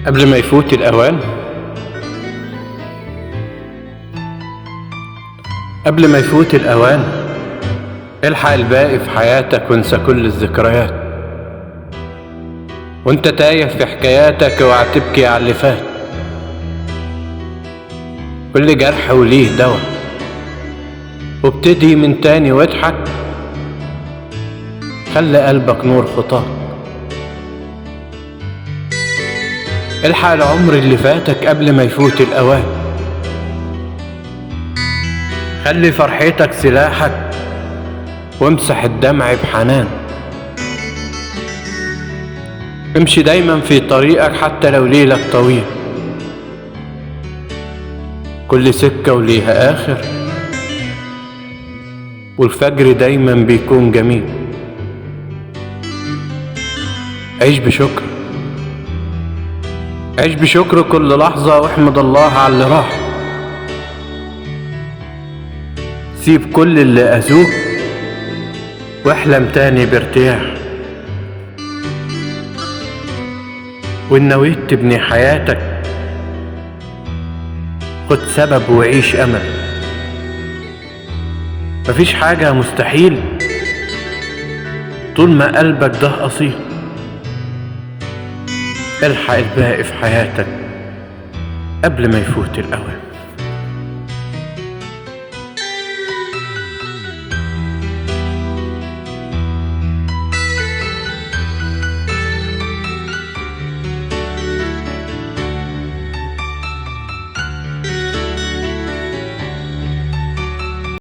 قبل ما يفوت الأوان. قبل ما يفوت الأوان الحق الباقي في حياتك وانسى كل الذكريات، وانت تايه في حكاياتك اوعى تبكي على اللي فات. كل جرح وليه دوا، وابتدي من تاني واضحك، خلي قلبك نور خطاك. الحق العمر اللي فاتك قبل ما يفوت الأوان، خلي فرحتك سلاحك وامسح الدمع بحنان. امشي دايما في طريقك حتى لو ليلك طويل، كل سكة وليها آخر، والفجر دايما بيكون جميل. عيش بشكر، عيش بشكر كل لحظة، واحمد الله على اللي راح. سيب كل اللي أذوك واحلم تاني بارتياح، وإن نويت تبني حياتك خد سبب وعيش أمل. مفيش حاجة مستحيل طول ما قلبك ده أصيل. الحق الباقي في حياتك قبل ما يفوت الأوان.